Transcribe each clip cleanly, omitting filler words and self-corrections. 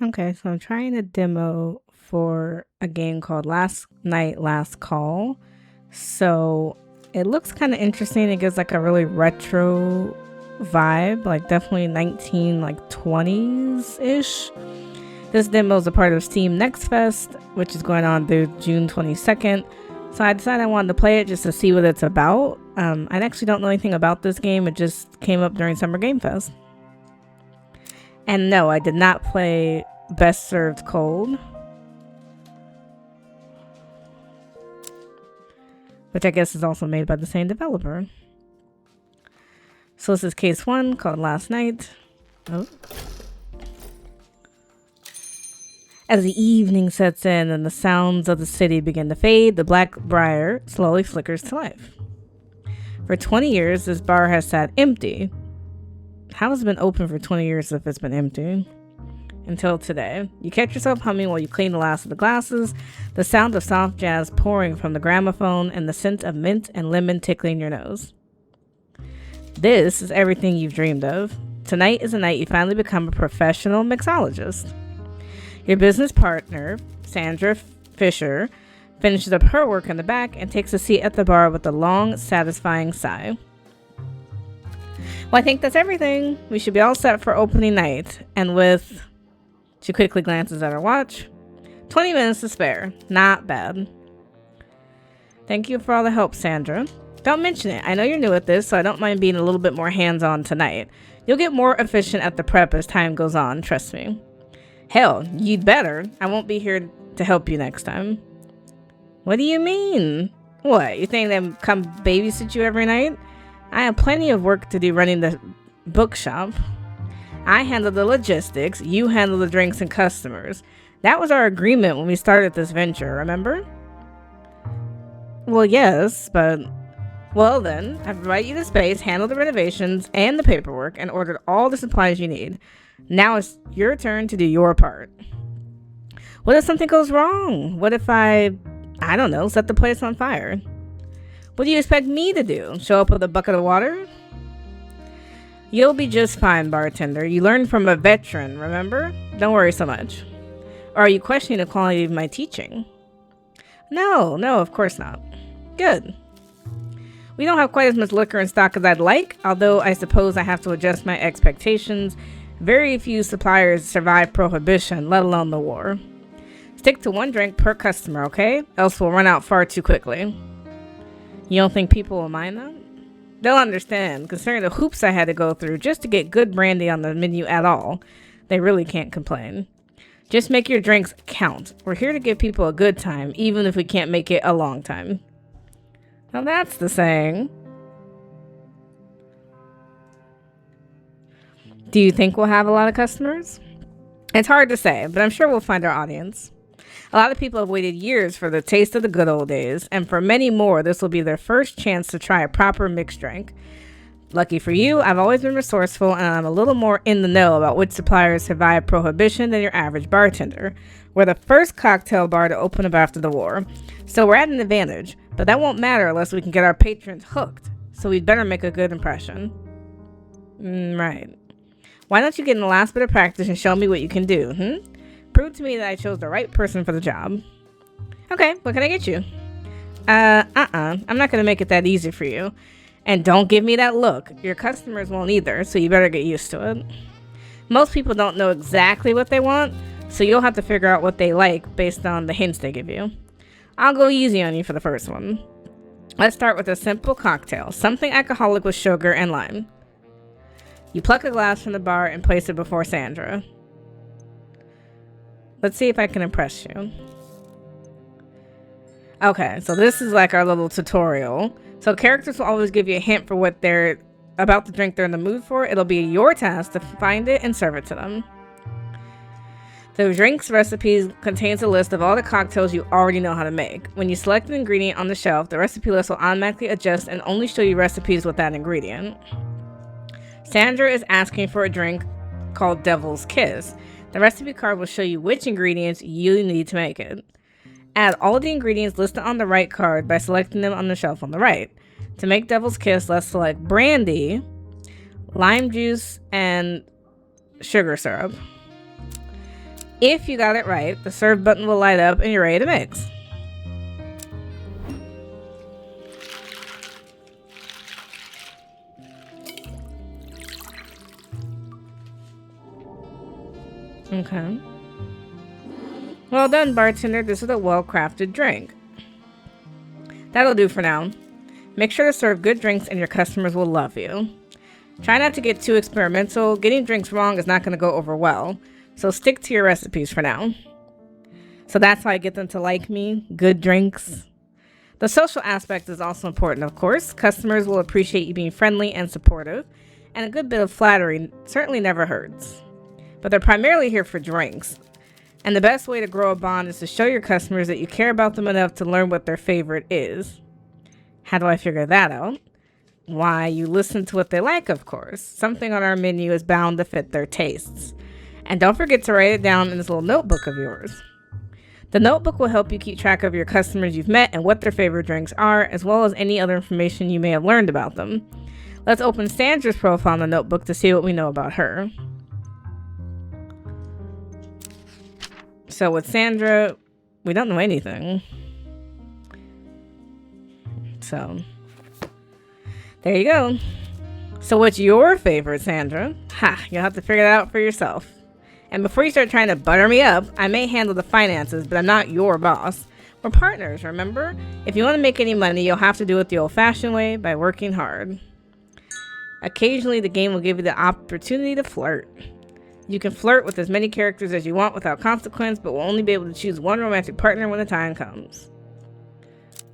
Okay, so I'm trying a demo for a game called Last Night, Last Call. So it looks kind of interesting. It gives like a really retro vibe, like definitely 19 like 20s ish. This demo is a part of Steam Next Fest, which is going on through June 22nd. So I decided I wanted to play it just to see what it's about. I actually don't know anything about this game. It just came up during Summer Game Fest. And no, I did not play Best Served Cold, which I guess is also made by the same developer. So this is case one called Last Night. Oh. As the evening sets in and the sounds of the city begin to fade, the Black Briar slowly flickers to life. For 20 years, this bar has sat empty. How has it been open for 20 years if it's been empty? Until today. You catch yourself humming while you clean the last of the glasses, the sound of soft jazz pouring from the gramophone, and the scent of mint and lemon tickling your nose. This is everything you've dreamed of. Tonight is the night you finally become a professional mixologist. Your business partner, Sandra Fisher, finishes up her work in the back and takes a seat at the bar with a long, satisfying sigh. Well, I think that's everything. We should be all set for opening night. And with... She quickly glances at her watch. 20 minutes to spare. Not bad. Thank you for all the help, Sandra. Don't mention it. I know you're new at this, so I don't mind being a little bit more hands-on tonight. You'll get more efficient at the prep as time goes on, trust me. Hell, you'd better. I won't be here to help you next time. What do you mean? What, you think they come babysit you every night? I have plenty of work to do running the bookshop. I handle the logistics, you handle the drinks and customers. That was our agreement when we started this venture, remember? Well, yes, but... Well then, I've provided you the space, handled the renovations and the paperwork, and ordered all the supplies you need. Now it's your turn to do your part. What if something goes wrong? What if I don't know, set the place on fire? What do you expect me to do? Show up with a bucket of water? You'll be just fine, bartender. You learned from a veteran, remember? Don't worry so much. Or are you questioning the quality of my teaching? No, of course not. Good. We don't have quite as much liquor in stock as I'd like, although I suppose I have to adjust my expectations. Very few suppliers survive prohibition, let alone the war. Stick to one drink per customer, okay? Else we'll run out far too quickly. You don't think people will mind that? They'll understand, considering the hoops I had to go through just to get good brandy on the menu at all. They really can't complain. Just make your drinks count. We're here to give people a good time, even if we can't make it a long time. Now that's the saying. Do you think we'll have a lot of customers? It's hard to say, but I'm sure we'll find our audience. A lot of people have waited years for the taste of the good old days, and for many more, this will be their first chance to try a proper mixed drink. Lucky for you, I've always been resourceful, and I'm a little more in the know about which suppliers survived prohibition than your average bartender. We're the first cocktail bar to open up after the war, so we're at an advantage, but that won't matter unless we can get our patrons hooked, so we'd better make a good impression. Right. Why don't you get in the last bit of practice and show me what you can do, Prove to me that I chose the right person for the job. Okay, what can I get you? I'm not gonna make it that easy for you. And don't give me that look. Your customers won't either, so you better get used to it. Most people don't know exactly what they want, so you'll have to figure out what they like based on the hints they give you. I'll go easy on you for the first one. Let's start with a simple cocktail, something alcoholic with sugar and lime. You pluck a glass from the bar and place it before Sandra. Let's see if I can impress you. Okay, so this is like our little tutorial. So characters will always give you a hint for what they're about the drink they're in the mood for. It'll be your task to find it and serve it to them. The drink's recipes contains a list of all the cocktails you already know how to make. When you select an ingredient on the shelf, the recipe list will automatically adjust and only show you recipes with that ingredient. Sandra is asking for a drink called Devil's Kiss. The recipe card will show you which ingredients you need to make it. Add all the ingredients listed on the right card by selecting them on the shelf on the right. To make Devil's Kiss, let's select brandy, lime juice, and sugar syrup. If you got it right, the serve button will light up and you're ready to mix. Okay. Well done, bartender. This is a well-crafted drink. That'll do for now. Make sure to serve good drinks and your customers will love you. Try not to get too experimental. Getting drinks wrong is not going to go over well, so stick to your recipes for now. So that's how I get them to like me. Good drinks. The social aspect is also important, of course. Customers will appreciate you being friendly and supportive, and a good bit of flattery certainly never hurts. But they're primarily here for drinks. And the best way to grow a bond is to show your customers that you care about them enough to learn what their favorite is. How do I figure that out? Why, you listen to what they like, of course. Something on our menu is bound to fit their tastes. And don't forget to write it down in this little notebook of yours. The notebook will help you keep track of your customers you've met and what their favorite drinks are, as well as any other information you may have learned about them. Let's open Sandra's profile in the notebook to see what we know about her. So with Sandra, we don't know anything. So, there you go. So what's your favorite, Sandra? Ha, you'll have to figure that out for yourself. And before you start trying to butter me up, I may handle the finances, but I'm not your boss. We're partners, remember? If you want to make any money, you'll have to do it the old-fashioned way, by working hard. Occasionally, the game will give you the opportunity to flirt. You can flirt with as many characters as you want without consequence, but will only be able to choose one romantic partner when the time comes.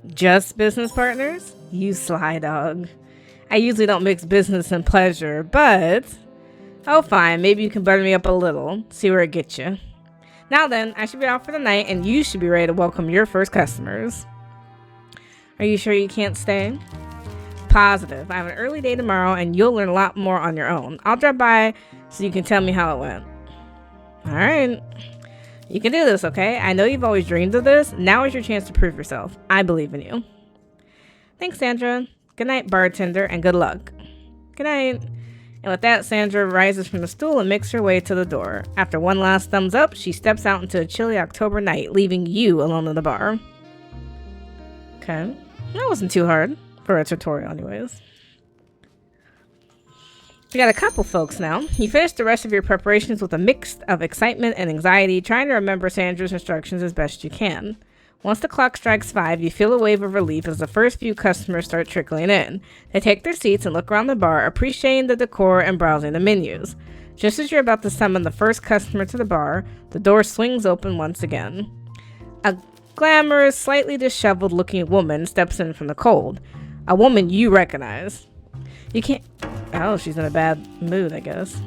Just business partners? You sly dog. I usually don't mix business and pleasure, but... oh, fine. Maybe you can butter me up a little. See where it gets you. Now then, I should be out for the night, and you should be ready to welcome your first customers. Are you sure you can't stay? Positive. I have an early day tomorrow, and you'll learn a lot more on your own. I'll drop by so you can tell me how it went. Alright. You can do this, okay? I know you've always dreamed of this. Now is your chance to prove yourself. I believe in you. Thanks, Sandra. Good night, bartender, and good luck. Good night. And with that, Sandra rises from the stool and makes her way to the door. After one last thumbs up, she steps out into a chilly October night, leaving you alone in the bar. Okay. That wasn't too hard for a tutorial anyways. We got a couple folks now. You finished the rest of your preparations with a mix of excitement and anxiety, trying to remember Sandra's instructions as best you can. Once the clock strikes 5, you feel a wave of relief as the first few customers start trickling in. They take their seats and look around the bar, appreciating the decor and browsing the menus. Just as you're about to summon the first customer to the bar, the door swings open once again. A glamorous, slightly disheveled-looking woman steps in from the cold. A woman you recognize. You can't... oh, she's in a bad mood, I guess.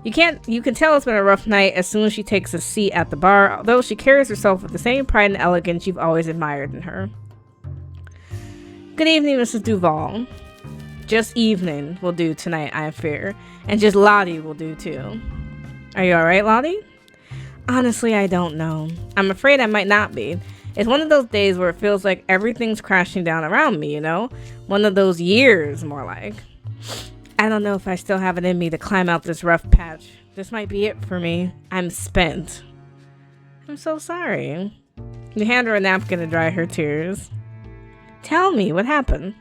You can tell it's been a rough night as soon as she takes a seat at the bar, although she carries herself with the same pride and elegance you've always admired in her. Good evening, Mrs. Duval. Just evening will do tonight, I fear. And just Lottie will do too. Are you alright, Lottie? Honestly, I don't know. I'm afraid I might not be. It's one of those days where it feels like everything's crashing down around me, you know? One of those years, more like. I don't know if I still have it in me to climb out this rough patch. This might be it for me. I'm spent. I'm so sorry. You hand her a napkin to dry her tears. Tell me, what happened?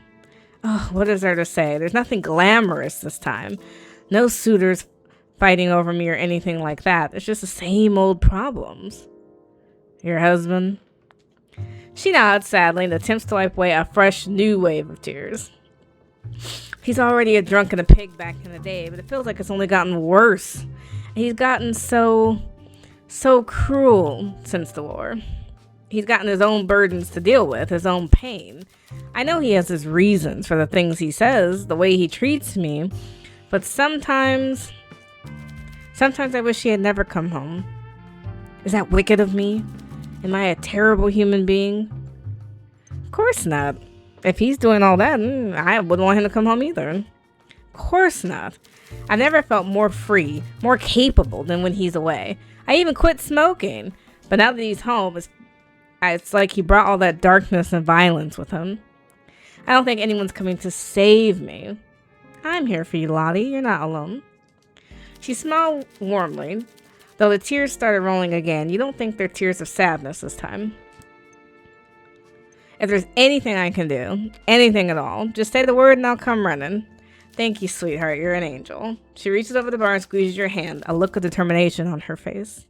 Oh, what is there to say? There's nothing glamorous this time. No suitors fighting over me or anything like that. It's just the same old problems. Your husband? She nods sadly and attempts to wipe away a fresh, new wave of tears. He's already a drunk and a pig back in the day, but it feels like it's only gotten worse. He's gotten so cruel since the war. He's gotten his own burdens to deal with, his own pain. I know he has his reasons for the things he says, the way he treats me, but sometimes I wish he had never come home. Is that wicked of me? Am I a terrible human being? Of course not. If he's doing all that, I wouldn't want him to come home either. Of course not. I've never felt more free, more capable than when he's away. I even quit smoking. But now that he's home, it's like he brought all that darkness and violence with him. I don't think anyone's coming to save me. I'm here for you, Lottie. You're not alone. She smiled warmly, Though the tears started rolling again, you don't think they're tears of sadness this time. If there's anything I can do, anything at all, just say the word and I'll come running. Thank you, sweetheart. You're an angel. She reaches over the bar and squeezes your hand, a look of determination on her face.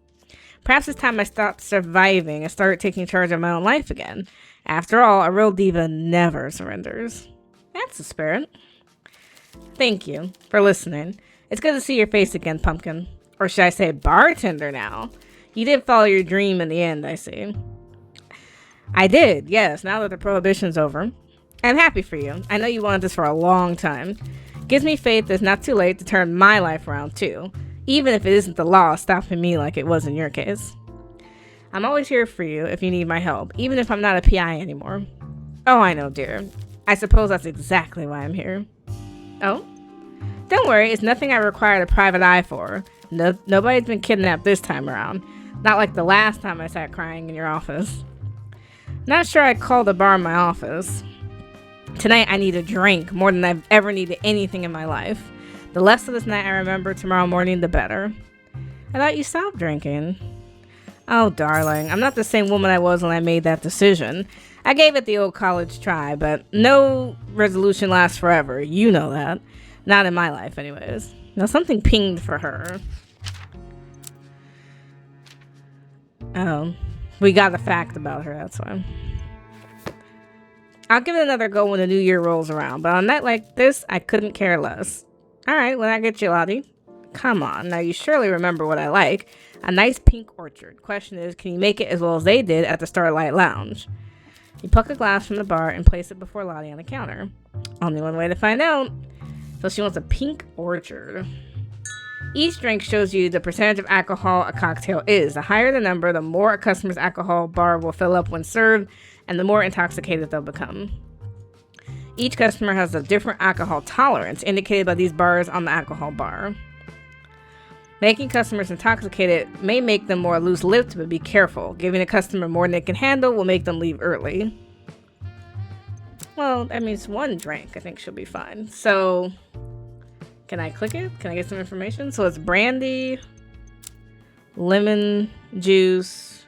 Perhaps it's time I stopped surviving and started taking charge of my own life again. After all, a real diva never surrenders. That's the spirit. Thank you for listening. It's good to see your face again, Pumpkin. Or should I say bartender now? You did follow your dream in the end, I see. I did, yes, now that the prohibition's over. I'm happy for you. I know you wanted this for a long time. Gives me faith it's not too late to turn my life around too, even if it isn't the law stopping me like it was in your case. I'm always here for you if you need my help, even if I'm not a PI anymore. Oh, I know, dear. I suppose that's exactly why I'm here. Oh? Don't worry, it's nothing I required a private eye for. Nobody's been kidnapped this time around. Not like the last time I sat crying in your office. Not sure I'd call the bar my office. Tonight I need a drink more than I've ever needed anything in my life. The less of this night I remember tomorrow morning, the better. I thought you stopped drinking. Oh, darling, I'm not the same woman I was when I made that decision. I gave it the old college try, but no resolution lasts forever. You know that. Not in my life, anyways. Now, something pinged for her. Oh, we got a fact about her, that's why. I'll give it another go when the new year rolls around, but on a night like this, I couldn't care less. Alright, when I get you, Lottie. Come on, now you surely remember what I like. A nice pink orchard. Question is, can you make it as well as they did at the Starlight Lounge? You pluck a glass from the bar and place it before Lottie on the counter. Only one way to find out. So she wants a pink orchard. Each drink shows you the percentage of alcohol a cocktail is. The higher the number, the more a customer's alcohol bar will fill up when served, and the more intoxicated they'll become. Each customer has a different alcohol tolerance, indicated by these bars on the alcohol bar. Making customers intoxicated may make them more loose-lipped, but be careful. Giving a customer more than they can handle will make them leave early. Well, that means one drink. I think she'll be fine. So, can I click it? Can I get some information? So it's brandy, lemon juice,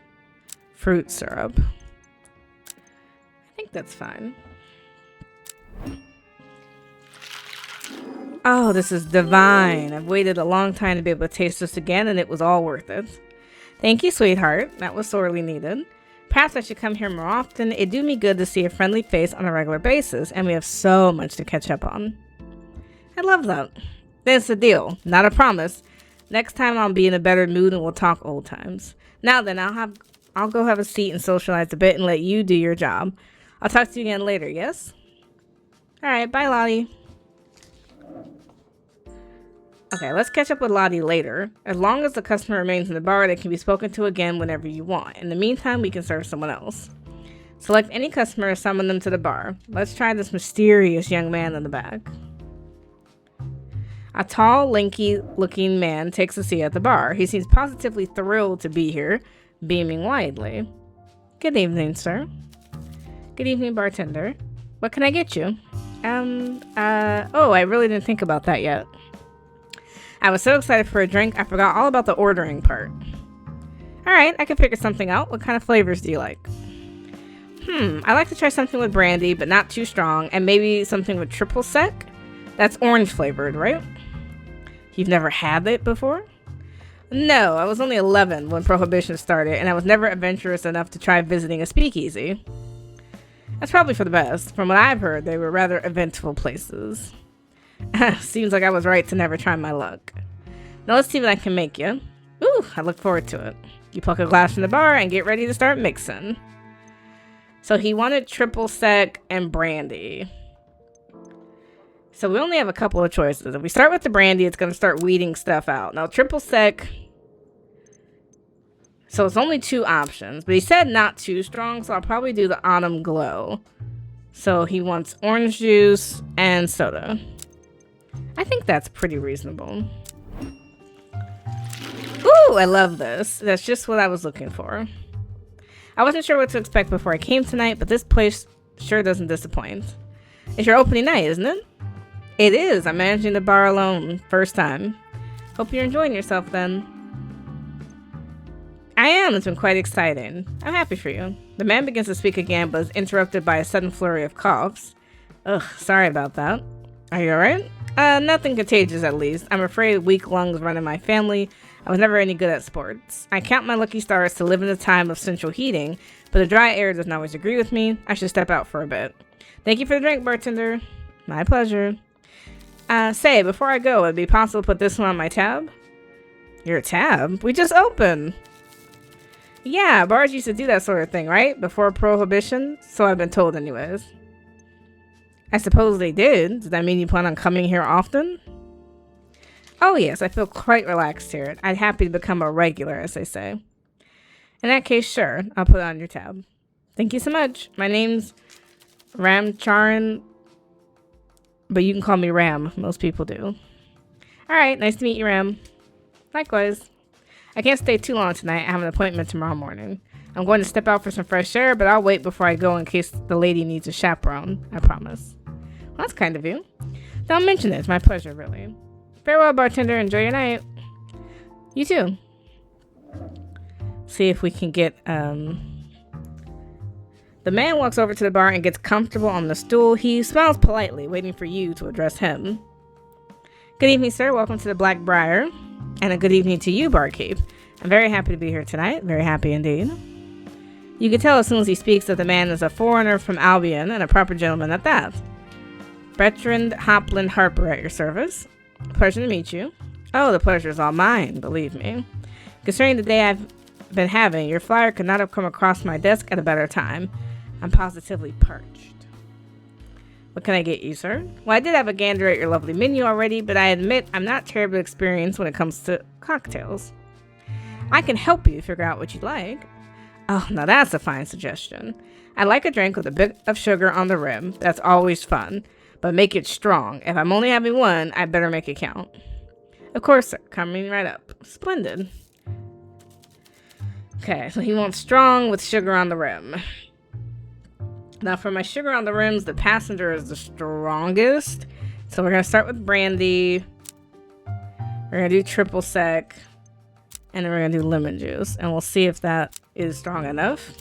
fruit syrup. I think that's fine. Oh, this is divine. I've waited a long time to be able to taste this again, and it was all worth it. Thank you, sweetheart. That was sorely needed. Perhaps I should come here more often. It'd do me good to see a friendly face on a regular basis, and we have so much to catch up on. I love that. Then it's a deal, not a promise. Next time I'll be in a better mood and we'll talk old times. Now then, I'll go have a seat and socialize a bit and let you do your job. I'll talk to you again later, yes? Alright, bye Lottie. Okay, let's catch up with Lottie later. As long as the customer remains in the bar, they can be spoken to again whenever you want. In the meantime, we can serve someone else. Select any customer and summon them to the bar. Let's try this mysterious young man in the back. A tall, lanky-looking man takes a seat at the bar. He seems positively thrilled to be here, beaming widely. Good evening, sir. Good evening, bartender. What can I get you? Oh, I really didn't think about that yet. I was so excited for a drink, I forgot all about the ordering part. Alright, I can figure something out. What kind of flavors do you like? I like to try something with brandy, but not too strong, and maybe something with triple sec? That's orange flavored, right? You've never had it before? No, I was only 11 when Prohibition started, and I was never adventurous enough to try visiting a speakeasy. That's probably for the best. From what I've heard, they were rather eventful places. Seems like I was right to never try my luck. Now let's see what I can make you. Ooh, I look forward to it. You pluck a glass from the bar and get ready to start mixing. So he wanted triple sec and brandy. So we only have a couple of choices. If we start with the brandy, it's going to start weeding stuff out. Now triple sec. So it's only 2 options. But he said not too strong, so I'll probably do the Autumn Glow. So he wants orange juice and soda. I think that's pretty reasonable. Ooh, I love this. That's just what I was looking for. I wasn't sure what to expect before I came tonight, but this place sure doesn't disappoint. It's your opening night, isn't it? It is. I'm managing the bar alone. First time. Hope you're enjoying yourself then. I am. It's been quite exciting. I'm happy for you. The man begins to speak again, but is interrupted by a sudden flurry of coughs. Ugh, sorry about that. Are you alright? Nothing contagious at least. I'm afraid weak lungs run in my family. I was never any good at sports. I count my lucky stars to live in a time of central heating, but the dry air doesn't always agree with me. I should step out for a bit. Thank you for the drink, bartender. My pleasure. Say, before I go, would it be possible to put this one on my tab? Your tab? We just opened. Yeah, bars used to do that sort of thing, right? Before Prohibition? So I've been told anyways. I suppose they did. Does that mean you plan on coming here often? Oh yes, I feel quite relaxed here. I'd happy to become a regular, as they say. In that case, sure. I'll put it on your tab. Thank you so much. My name's Ramcharan, but you can call me Ram. Most people do. Alright, nice to meet you, Ram. Likewise. I can't stay too long tonight. I have an appointment tomorrow morning. I'm going to step out for some fresh air, but I'll wait before I go in case the lady needs a chaperone. I promise. Well, that's kind of you. Don't mention it. It's my pleasure, really. Farewell, bartender. Enjoy your night. You too. See if we can get, The man walks over to the bar and gets comfortable on the stool. He smiles politely, waiting for you to address him. Good evening, sir. Welcome to the Black Briar. And a good evening to you, Barkeep. I'm very happy to be here tonight. Very happy indeed. You can tell as soon as he speaks that the man is a foreigner from Albion and a proper gentleman at that. Bertrand Hopland Harper at your service. Pleasure to meet you. Oh, the pleasure is all mine, believe me. Concerning the day I've been having, your flyer could not have come across my desk at a better time. I'm positively parched. What can I get you, sir? Well, I did have a gander at your lovely menu already, but I admit I'm not terribly experienced when it comes to cocktails. I can help you figure out what you'd like. Oh, now that's a fine suggestion. I'd like a drink with a bit of sugar on the rim. That's always fun, but make it strong. If I'm only having one, I better make it count. Of course, sir. Coming right up. Splendid. Okay, so he wants strong with sugar on the rim. Now for my sugar on the rims, the Passenger is the strongest. So we're going to start with brandy. We're going to do triple sec. And then we're going to do lemon juice. And we'll see if that is strong enough.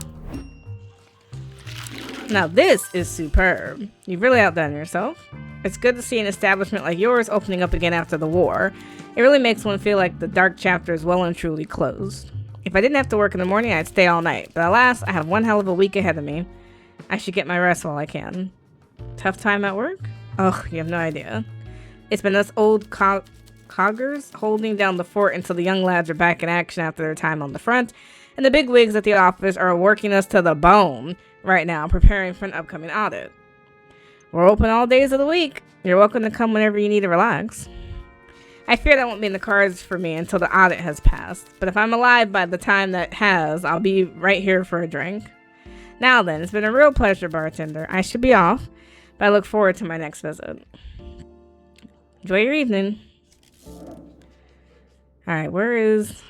Now this is superb. You've really outdone yourself. It's good to see an establishment like yours opening up again after the war. It really makes one feel like the dark chapter is well and truly closed. If I didn't have to work in the morning, I'd stay all night. But alas, I have one hell of a week ahead of me. I should get my rest while I can. Tough time at work? Ugh, you have no idea. It's been us old coggers holding down the fort until the young lads are back in action after their time on the front, and the big wigs at the office are working us to the bone right now, preparing for an upcoming audit. We're open all days of the week. You're welcome to come whenever you need to relax. I fear that won't be in the cards for me until the audit has passed, but if I'm alive by the time that has, I'll be right here for a drink. Now then, it's been a real pleasure, bartender. I should be off, but I look forward to my next visit. Enjoy your evening. Alright, where is...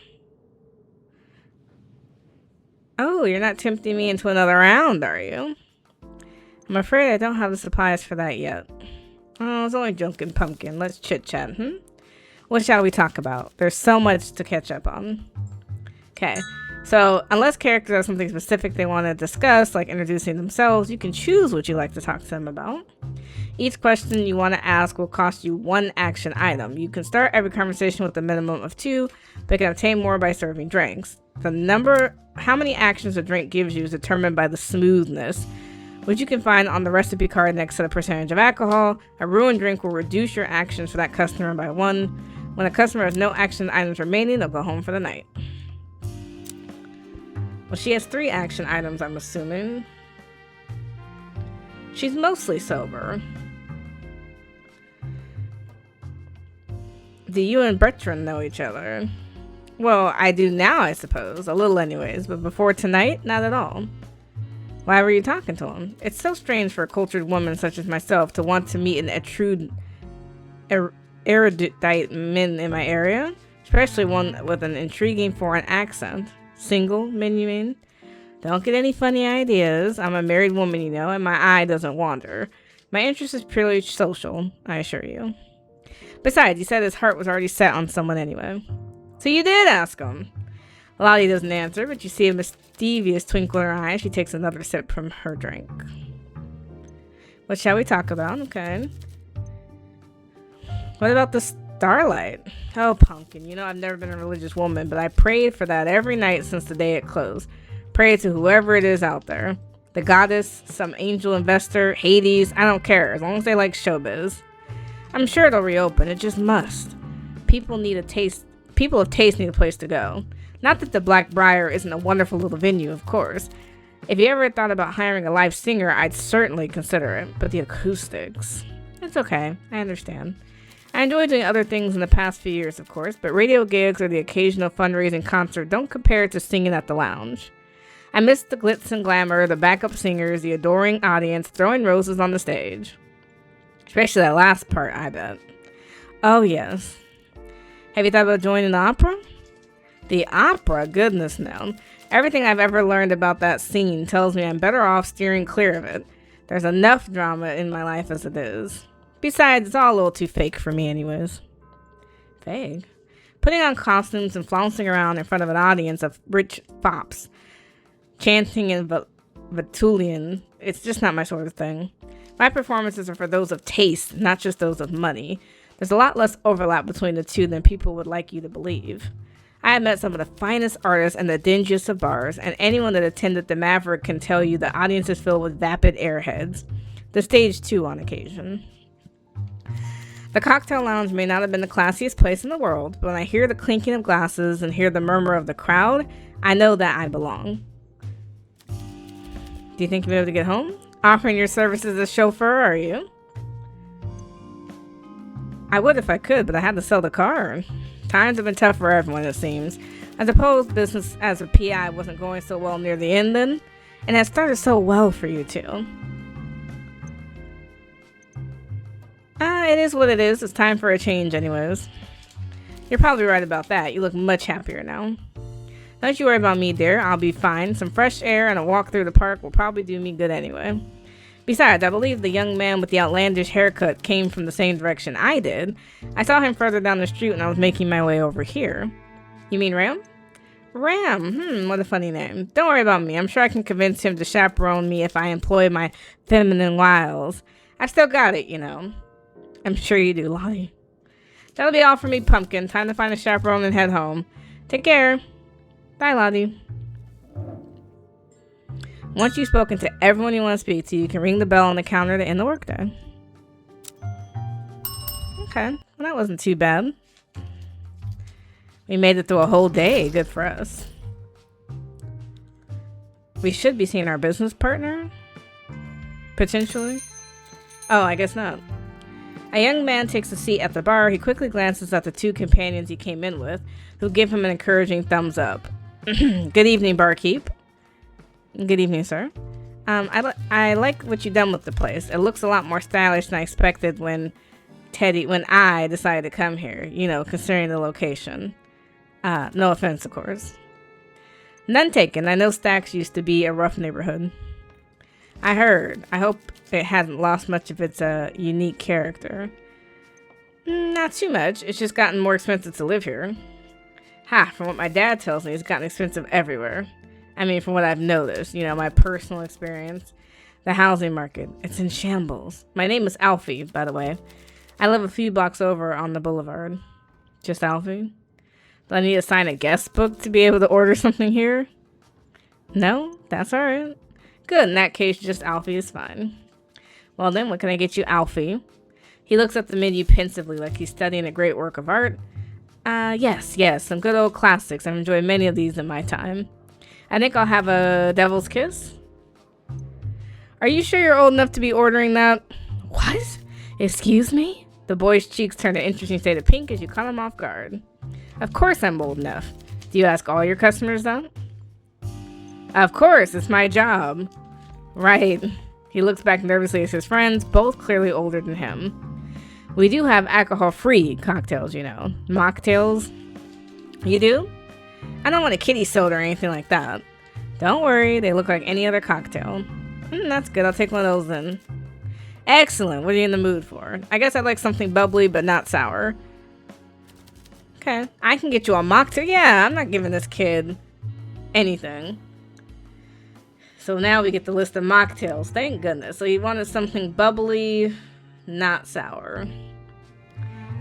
Oh, you're not tempting me into another round, are you? I'm afraid I don't have the supplies for that yet. Oh, it's only Drunken Pumpkin. Let's chit-chat, What shall we talk about? There's so much to catch up on. Okay. So, unless characters have something specific they want to discuss, like introducing themselves, you can choose what you like to talk to them about. Each question you want to ask will cost you 1 action item. You can start every conversation with a minimum of 2, but can obtain more by serving drinks. How many actions a drink gives you is determined by the smoothness, which you can find on the recipe card next to the percentage of alcohol. A ruined drink will reduce your actions for that customer by 1. When a customer has no action items remaining, they'll go home for the night. Well, she has 3 action items, I'm assuming. She's mostly sober. Do you and Bertrand know each other? Well, I do now, I suppose. A little anyways, but before tonight, not at all. Why were you talking to him? It's so strange for a cultured woman such as myself to want to meet an erudite men in my area, especially one with an intriguing foreign accent. Single, men, you mean? Don't get any funny ideas. I'm a married woman, you know, and my eye doesn't wander. My interest is purely social, I assure you. Besides, he said his heart was already set on someone anyway. So you did ask him. Lottie doesn't answer, but you see a mischievous twinkle in her eye. She takes another sip from her drink. What shall we talk about? Okay. What about the starlight? Oh, Pumpkin, you know I've never been a religious woman, but I prayed for that every night since the day it closed. Prayed to whoever it is out there. The goddess, some angel investor, Hades, I don't care, as long as they like showbiz. I'm sure it'll reopen, it just must. People of taste need a place to go. Not that the Black Briar isn't a wonderful little venue, of course. If you ever thought about hiring a live singer, I'd certainly consider it, but the acoustics... It's okay, I understand. I enjoy doing other things in the past few years, of course, but radio gigs or the occasional fundraising concert don't compare to singing at the lounge. I miss the glitz and glamour, the backup singers, the adoring audience throwing roses on the stage. Especially that last part, I bet. Oh, yes. Have you thought about joining the opera? The opera? Goodness no. Everything I've ever learned about that scene tells me I'm better off steering clear of it. There's enough drama in my life as it is. Besides, it's all a little too fake for me anyways. Fake? Putting on costumes and flouncing around in front of an audience of rich fops. Chanting in Vatulian, it's just not my sort of thing. My performances are for those of taste, not just those of money. There's a lot less overlap between the two than people would like you to believe. I have met some of the finest artists and the dingiest of bars, and anyone that attended the Maverick can tell you the audience is filled with vapid airheads. The stage too on occasion. The cocktail lounge may not have been the classiest place in the world, but when I hear the clinking of glasses and hear the murmur of the crowd, I know that I belong. Do you think you'll be able to get home? Offering your services as a chauffeur, are you? I would if I could, but I had to sell the car. Times have been tough for everyone, it seems. I suppose business as a PI wasn't going so well near the end then, and it started so well for you too. It is what it is. It's time for a change anyways. You're probably right about that. You look much happier now. Don't you worry about me, dear. I'll be fine. Some fresh air and a walk through the park will probably do me good anyway. Besides, I believe the young man with the outlandish haircut came from the same direction I did. I saw him further down the street when I was making my way over here. You mean Ram? Ram, what a funny name. Don't worry about me. I'm sure I can convince him to chaperone me if I employ my feminine wiles. I've still got it, you know. I'm sure you do, Lottie. That'll be all for me, Pumpkin. Time to find a chaperone and head home. Take care. Bye, Lottie. Once you've spoken to everyone you want to speak to, you can ring the bell on the counter to end the workday. Okay, well, that wasn't too bad. We made it through a whole day. Good for us. We should be seeing our business partner. Potentially. Oh, I guess not. A young man takes a seat at the bar. He quickly glances at the two companions he came in with, who give him an encouraging thumbs up. Good evening, barkeep. Good evening, sir. I like what you've done with the place. It looks a lot more stylish than I expected when I decided to come here, you know, considering the location. No offense, of course. None taken. I know Stacks used to be a rough neighborhood. I heard. I hope it hasn't lost much of its unique character. Not too much. It's just gotten more expensive to live here. From what my dad tells me, it's gotten expensive everywhere. I mean, from what I've noticed, you know, my personal experience. The housing market, it's in shambles. My name is Alfie, by the way. I live a few blocks over on the boulevard. Just Alfie? Do I need to sign a guest book to be able to order something here? No? That's alright. Good, in that case, just Alfie is fine. Well then, what can I get you, Alfie? He looks at the menu pensively like he's studying a great work of art. Yes, some good old classics. I've enjoyed many of these in my time. I think I'll have a Devil's Kiss. Are you sure you're old enough to be ordering that? What? Excuse me? The boy's cheeks turn an interesting shade of pink as you caught him off guard. Of course I'm old enough. Do you ask all your customers that? Of course, it's my job. Right. He looks back nervously at his friends, both clearly older than him. We do have alcohol-free cocktails, you know. Mocktails. You do? I don't want a kitty soda or anything like that. Don't worry, they look like any other cocktail. That's good, I'll take one of those then. Excellent, what are you in the mood for? I guess I'd like something bubbly but not sour. Okay, I can get you a mocktail. Yeah, I'm not giving this kid anything. So now we get the list of mocktails. Thank goodness. So you wanted something bubbly, not sour.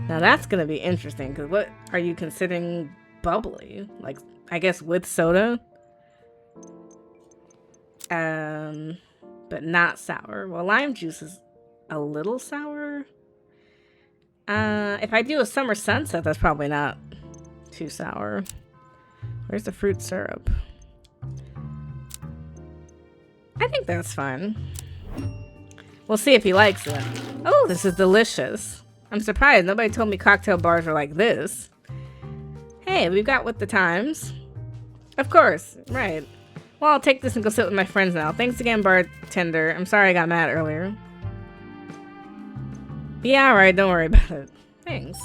Now that's going to be interesting, because what are you considering bubbly? Like, I guess with soda? But not sour. Well, lime juice is a little sour. If I do a summer sunset, that's probably not too sour. Where's the fruit syrup? I think that's fine. We'll see if he likes it. Oh, this is delicious. I'm surprised. Nobody told me cocktail bars are like this. Hey, we've got with the times. Of course, right. Well, I'll take this and go sit with my friends now. Thanks again, bartender. I'm sorry I got mad earlier. Yeah, alright, don't worry about it. Thanks.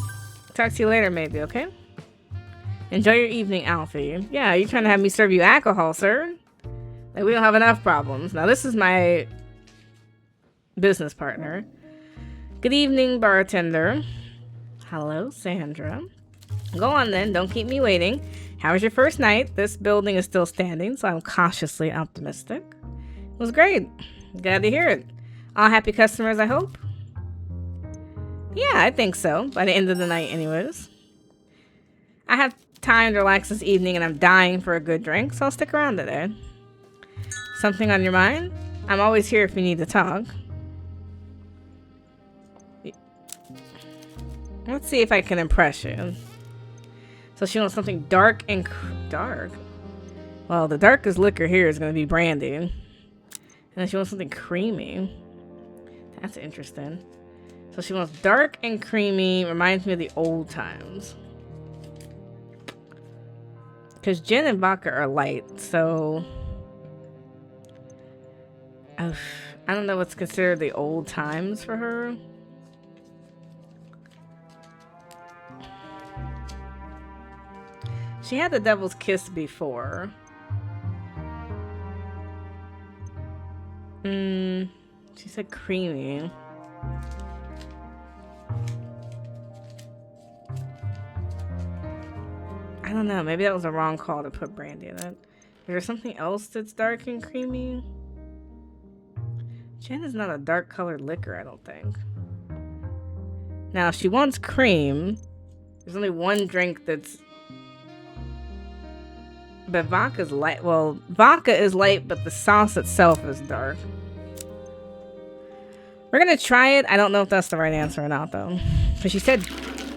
Talk to you later, maybe, okay? Enjoy your evening, Alfie. Yeah, you trying to have me serve you alcohol, sir? Like, we don't have enough problems. Now, this is my business partner. Good evening, bartender. Hello, Sandra. Go on then, don't keep me waiting. How was your first night? This building is still standing, so I'm cautiously optimistic. It was great. Glad to hear it. All happy customers, I hope? Yeah, I think so. By the end of the night, anyways. I have time to relax this evening, and I'm dying for a good drink, so I'll stick around today. Something on your mind? I'm always here if you need to talk. Let's see if I can impress you. So she wants something dark and dark. Well, the darkest liquor here is going to be brandy. And then she wants something creamy. That's interesting. So she wants dark and creamy. Reminds me of the old times. Because gin and vodka are light, so... I don't know what's considered the old times for her. She had the devil's kiss before. She said creamy. I don't know. Maybe that was a wrong call to put brandy in it. Is there something else that's dark and creamy? Gin is not a dark colored liquor, I don't think. Now, if she wants cream, there's only one drink that's... But vodka's light. Well, vodka is light, but the sauce itself is dark. We're gonna try it. I don't know if that's the right answer or not, though. Because she said,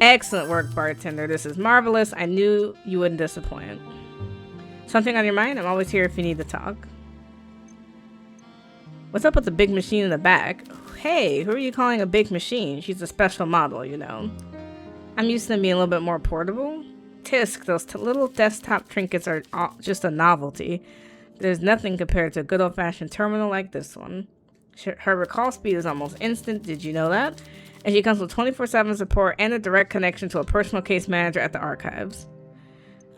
excellent work, bartender. This is marvelous. I knew you wouldn't disappoint. Something on your mind? I'm always here if you need to talk. What's up with the big machine in the back? Hey, who are you calling a big machine? She's a special model, you know. I'm used to them being a little bit more portable. Tisk, those little desktop trinkets are just a novelty. There's nothing compared to a good old-fashioned terminal like this one. Her recall speed is almost instant. Did you know that? And she comes with 24/7 support and a direct connection to a personal case manager at the archives.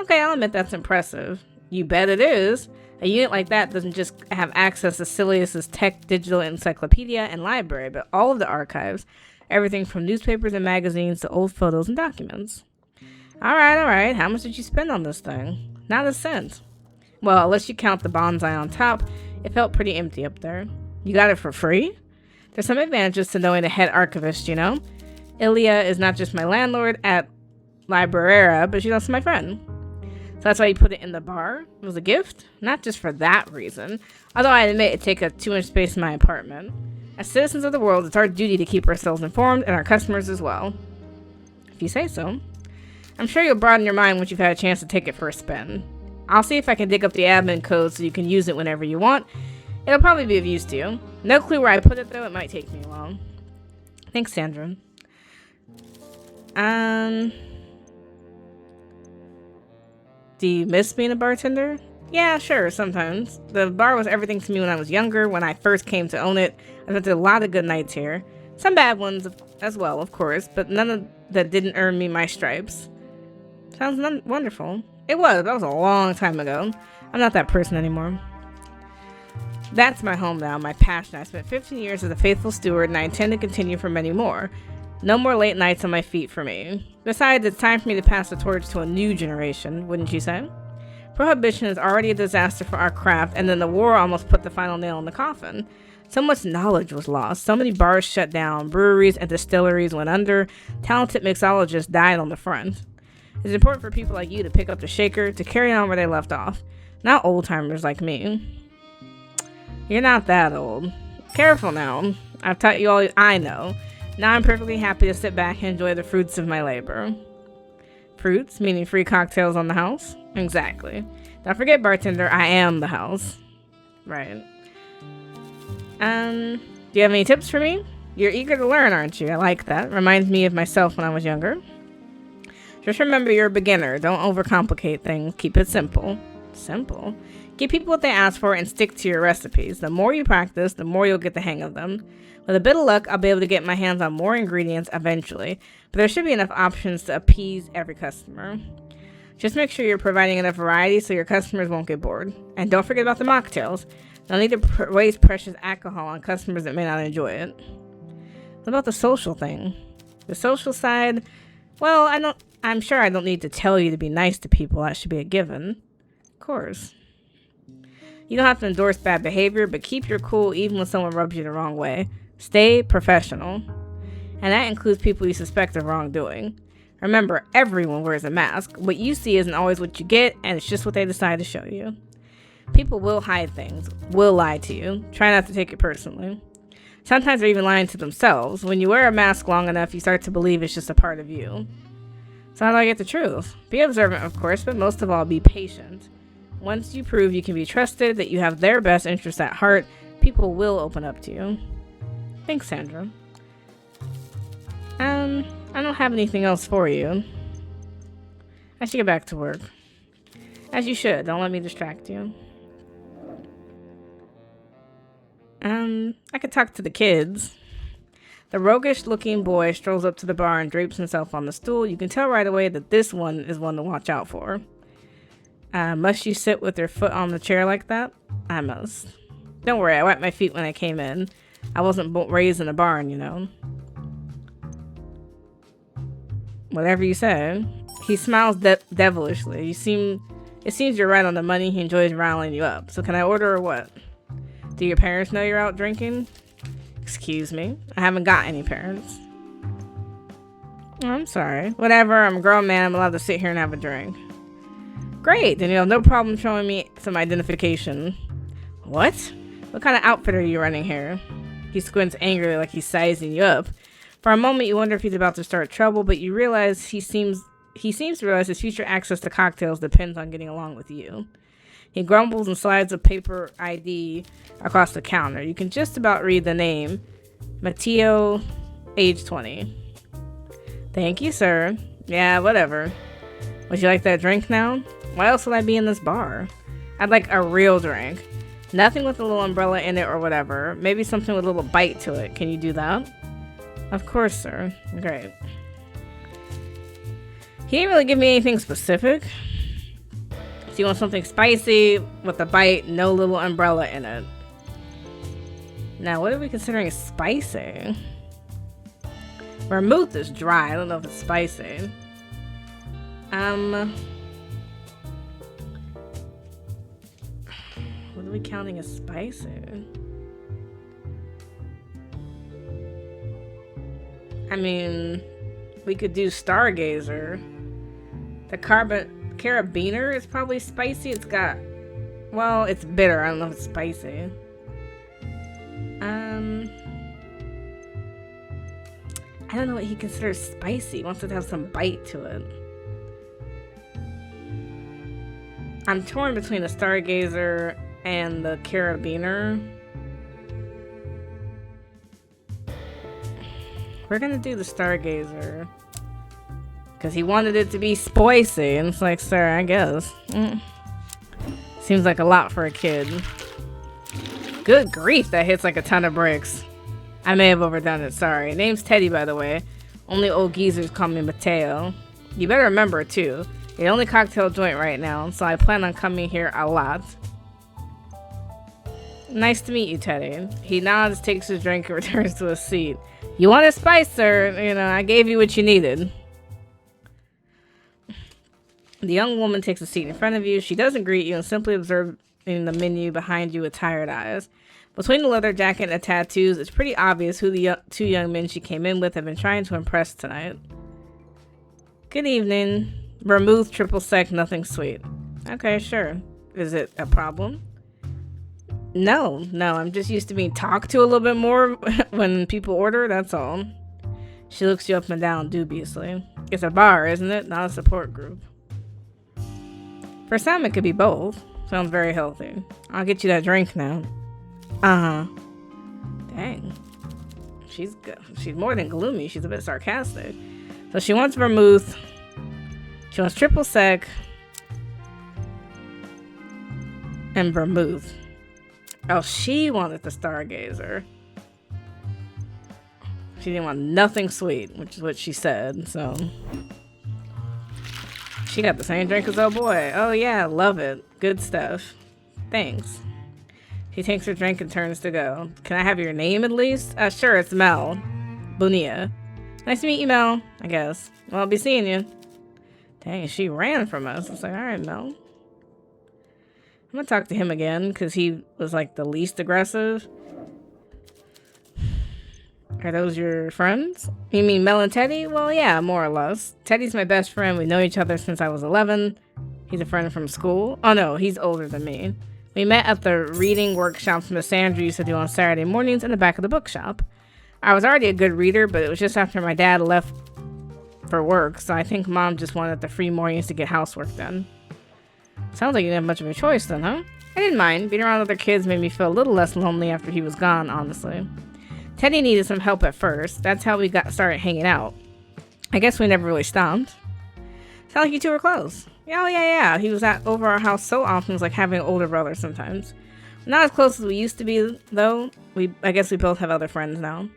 Okay, I'll admit that's impressive. You bet it is. A unit like that doesn't just have access to Silius's tech digital encyclopedia and library, but all of the archives. Everything from newspapers and magazines to old photos and documents. Alright. How much did you spend on this thing? Not a cent. Well, unless you count the bonsai on top, it felt pretty empty up there. You got it for free? There's some advantages to knowing the head archivist, you know? Ilya is not just my landlord at Librera, but she's also my friend. So that's why you put it in the bar? It was a gift? Not just for that reason. Although I admit it takes up too much space in my apartment. As citizens of the world, it's our duty to keep ourselves informed and our customers as well. If you say so. I'm sure you'll broaden your mind once you've had a chance to take it for a spin. I'll see if I can dig up the admin code so you can use it whenever you want. It'll probably be of use to you. No clue where I put it though, it might take me a while. Thanks, Sandra. Do you miss being a bartender? Yeah, sure, sometimes. The bar was everything to me when I was younger, when I first came to own it. I spent a lot of good nights here. Some bad ones as well, of course, but none of that didn't earn me my stripes. Sounds wonderful. It was. That was a long time ago. I'm not that person anymore. That's my home now, my passion. I spent 15 years as a faithful steward, and I intend to continue for many more. No more late nights on my feet for me. Besides, it's time for me to pass the torch to a new generation, wouldn't you say? Prohibition is already a disaster for our craft, and then the war almost put the final nail in the coffin. So much knowledge was lost. So many bars shut down, breweries and distilleries went under, talented mixologists died on the front. It's important for people like you to pick up the shaker, to carry on where they left off. Not old-timers like me. You're not that old. Careful now. I've taught you all I know. Now I'm perfectly happy to sit back and enjoy the fruits of my labor. Fruits, meaning free cocktails on the house? Exactly. Don't forget, bartender, I am the house. Right. Do you have any tips for me? You're eager to learn, aren't you? I like that. Reminds me of myself when I was younger. Just remember you're a beginner. Don't overcomplicate things. Keep it simple. Simple? Give people what they ask for and stick to your recipes. The more you practice, the more you'll get the hang of them. With a bit of luck, I'll be able to get my hands on more ingredients eventually, but there should be enough options to appease every customer. Just make sure you're providing enough variety so your customers won't get bored. And don't forget about the mocktails. No need to waste precious alcohol on customers that may not enjoy it. What about the social thing? The social side? Well, I'm sure I don't need to tell you to be nice to people. That should be a given. Of course. You don't have to endorse bad behavior, but keep your cool even when someone rubs you the wrong way. Stay professional. And that includes people you suspect of wrongdoing. Remember, everyone wears a mask. What you see isn't always what you get, and it's just what they decide to show you. People will hide things, will lie to you. Try not to take it personally. Sometimes they're even lying to themselves. When you wear a mask long enough, you start to believe it's just a part of you. So how do I get the truth? Be observant, of course, but most of all, be patient. Once you prove you can be trusted, that you have their best interests at heart, people will open up to you. Thanks, Sandra. I don't have anything else for you. I should get back to work. As you should. Don't let me distract you. I could talk to the kids. The roguish-looking boy strolls up to the bar and drapes himself on the stool. You can tell right away that this one is one to watch out for. Must you sit with your foot on the chair like that? I must. Don't worry, I wiped my feet when I came in. I wasn't raised in a barn, you know. Whatever you say. He smiles devilishly. It seems you're right on the money. He enjoys riling you up. So can I order or what? Do your parents know you're out drinking? Excuse me. I haven't got any parents. Oh, I'm sorry. Whatever, I'm a grown man. I'm allowed to sit here and have a drink. Great, then you'll have no problem showing me some identification. What? What kind of outfit are you running here? He squints angrily like he's sizing you up. For a moment, you wonder if he's about to start trouble, but you realize he seems to realize his future access to cocktails depends on getting along with you. He grumbles and slides a paper ID across the counter. You can just about read the name. Matteo, age 20. Thank you, sir. Yeah, whatever. Would you like that drink now? Why else would I be in this bar? I'd like a real drink. Nothing with a little umbrella in it or whatever. Maybe something with a little bite to it. Can you do that? Of course, sir. Great. He didn't really give me anything specific. So you want something spicy with a bite, no little umbrella in it. Now, what are we considering spicy? Vermouth is dry. I don't know if it's spicy. What are we counting as spicy? I mean, we could do Stargazer. The Carabiner is probably spicy. It's got, well, it's bitter. I don't know if it's spicy. I don't know what he considers spicy. He wants it to have some bite to it. I'm torn between the Stargazer and the Carabiner. We're gonna do the Stargazer. Because he wanted it to be spicy. And it's like, sir, I guess. Seems like a lot for a kid. Good grief, that hits like a ton of bricks. I may have overdone it, sorry. Name's Teddy, by the way. Only old geezers call me Matteo. You better remember it, too. You're the only cocktail joint right now, so I plan on coming here a lot. Nice to meet you, Teddy. He nods, takes his drink, and returns to his seat. You want a spice, sir? You know, I gave you what you needed. The young woman takes a seat in front of you. She doesn't greet you and simply observes the menu behind you with tired eyes. Between the leather jacket and the tattoos, it's pretty obvious who the two young men she came in with have been trying to impress tonight. Good evening. Vermouth, triple sec, nothing sweet. Okay, sure. Is it a problem? No, I'm just used to being talked to a little bit more when people order, that's all. She looks you up and down dubiously. It's a bar, isn't it? Not a support group. For some, it could be both. Sounds very healthy. I'll get you that drink now. Uh-huh. Dang. She's good. She's more than gloomy. She's a bit sarcastic. So she wants vermouth. She wants triple sec. And vermouth. Oh, she wanted the Stargazer. She didn't want nothing sweet, which is what she said, so. She got the same drink as oh boy. Oh yeah, love it. Good stuff. Thanks. She takes her drink and turns to go. Can I have your name at least? Sure, it's Mel. Bonilla. Nice to meet you, Mel, I guess. Well, I'll be seeing you. Dang, she ran from us. It's like, alright, Mel. I'm gonna talk to him again, because he was like the least aggressive. Are those your friends? You mean Mel and Teddy? Well, yeah, more or less. Teddy's my best friend. We know each other since I was 11. He's a friend from school. Oh no, he's older than me. We met at the reading workshops Miss Sandra used to do on Saturday mornings in the back of the bookshop. I was already a good reader, but it was just after my dad left for work, so I think Mom just wanted the free mornings to get housework done. Sounds like you didn't have much of a choice then, huh? I didn't mind. Being around other kids made me feel a little less lonely after he was gone, honestly. Teddy needed some help at first. That's how we got started hanging out. I guess we never really stopped. Sound like you two were close. Oh, yeah. He was over our house so often. It was like having an older brother sometimes. Not as close as we used to be, though. I guess we both have other friends now.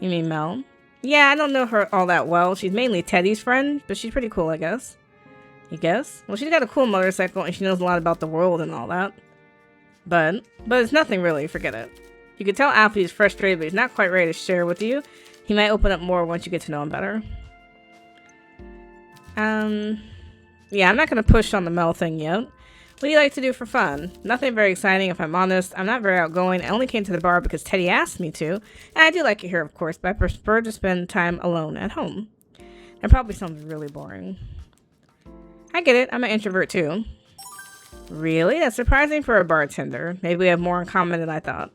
You mean Mel? Yeah, I don't know her all that well. She's mainly Teddy's friend, but she's pretty cool, I guess. You guess? Well, she's got a cool motorcycle, and she knows a lot about the world and all that. But it's nothing really. Forget it. You can tell Alfie is frustrated, but he's not quite ready to share with you. He might open up more once you get to know him better. Yeah, I'm not going to push on the Mel thing yet. What do you like to do for fun? Nothing very exciting, if I'm honest. I'm not very outgoing. I only came to the bar because Teddy asked me to. And I do like it here, of course, but I prefer to spend time alone at home. That probably sounds really boring. I get it. I'm an introvert, too. Really? That's surprising for a bartender. Maybe we have more in common than I thought.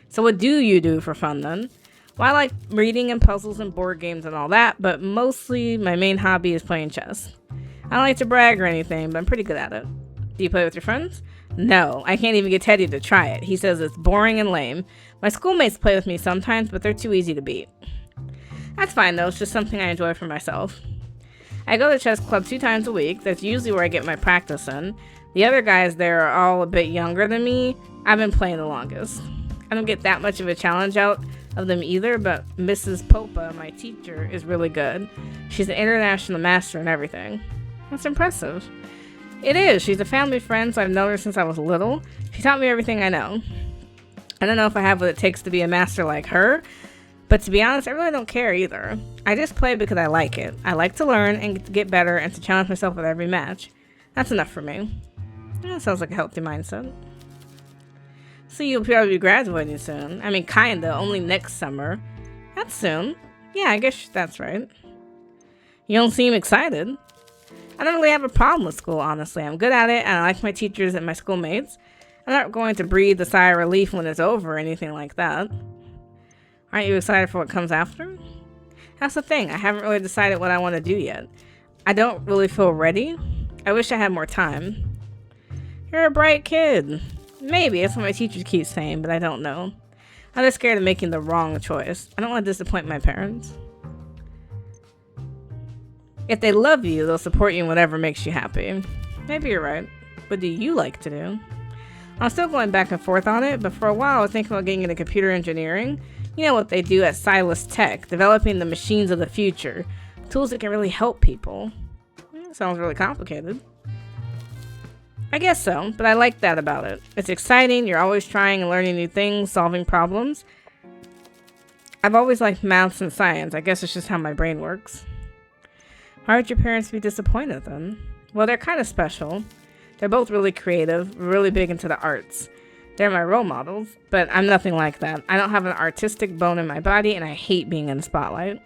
So what do you do for fun, then? Well, I like reading and puzzles and board games and all that, but mostly my main hobby is playing chess. I don't like to brag or anything, but I'm pretty good at it. Do you play with your friends? No, I can't even get Teddy to try it. He says it's boring and lame. My schoolmates play with me sometimes, but they're too easy to beat. That's fine, though. It's just something I enjoy for myself. I go to chess club 2 times a week. That's usually where I get my practice in. The other guys there are all a bit younger than me. I've been playing the longest. I don't get that much of a challenge out of them either, but Mrs. Popa, my teacher, is really good. She's an international master and everything. That's impressive. It is. She's a family friend, so I've known her since I was little. She taught me everything I know. I don't know if I have what it takes to be a master like her, but to be honest, I really don't care either. I just play because I like it. I like to learn and get better and to challenge myself with every match. That's enough for me. That sounds like a healthy mindset. So you'll probably be graduating soon. I mean, kinda. Only next summer. That's soon. Yeah, I guess that's right. You don't seem excited. I don't really have a problem with school, honestly. I'm good at it, and I like my teachers and my schoolmates. I'm not going to breathe a sigh of relief when it's over or anything like that. Aren't you excited for what comes after? That's the thing. I haven't really decided what I want to do yet. I don't really feel ready. I wish I had more time. You're a bright kid. Maybe. That's what my teachers keep saying, but I don't know. I'm just scared of making the wrong choice. I don't want to disappoint my parents. If they love you, they'll support you in whatever makes you happy. Maybe you're right. What do you like to do? I'm still going back and forth on it, but for a while I was thinking about getting into computer engineering. You know what they do at Silas Tech, developing the machines of the future. Tools that can really help people. Sounds really complicated. I guess so, but I like that about it. It's exciting, you're always trying and learning new things, solving problems. I've always liked maths and science. I guess it's just how my brain works. Why would your parents be disappointed then? Well, they're kind of special. They're both really creative, really big into the arts. They're my role models, but I'm nothing like that. I don't have an artistic bone in my body, and I hate being in the spotlight.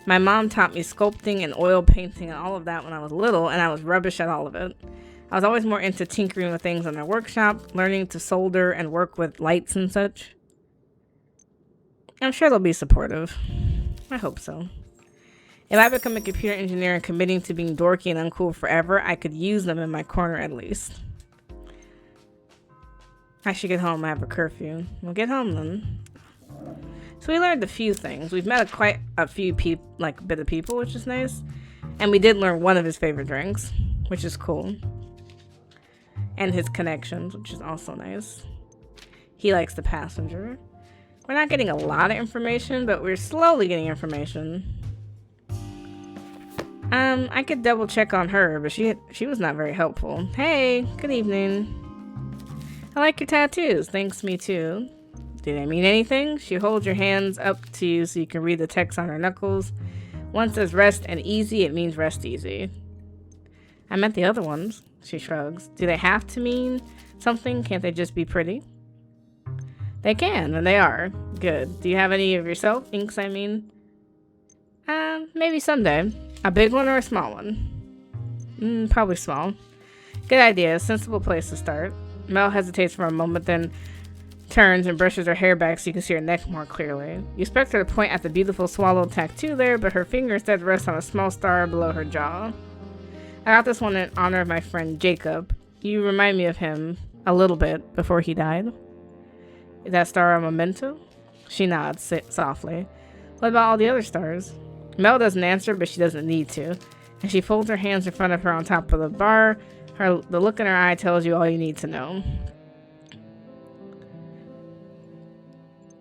My mom taught me sculpting and oil painting and all of that when I was little, and I was rubbish at all of it. I was always more into tinkering with things in my workshop, learning to solder and work with lights and such. I'm sure they'll be supportive. I hope so. If I become a computer engineer and committing to being dorky and uncool forever, I could use them in my corner at least. I should get home. I have a curfew. We'll get home then. So we learned a few things. We've met quite a few bit of people, which is nice. And we did learn one of his favorite drinks, which is cool. And his connections, which is also nice. He likes the passenger. We're not getting a lot of information, but we're slowly getting information. I could double check on her, but she was not very helpful. Hey, good evening. I like your tattoos. Thanks, me too. Do they mean anything? She holds your hands up to you so you can read the text on her knuckles. One says rest and easy, it means rest easy. I meant the other ones. She shrugs. Do they have to mean something? Can't they just be pretty? They can, and they are. Good. Do you have any of yourself? Inks, I mean? Maybe someday. A big one or a small one? Probably small. Good idea. Sensible place to start. Mel hesitates for a moment, then turns and brushes her hair back so you can see her neck more clearly. You expect her to point at the beautiful swallowed tattoo there, but her finger instead rests on a small star below her jaw. I got this one in honor of my friend Jacob. You remind me of him a little bit before he died. Is that star a memento? She nods softly. What about all the other stars? Mel doesn't answer, but she doesn't need to. And she folds her hands in front of her on top of the bar. The look in her eye tells you all you need to know.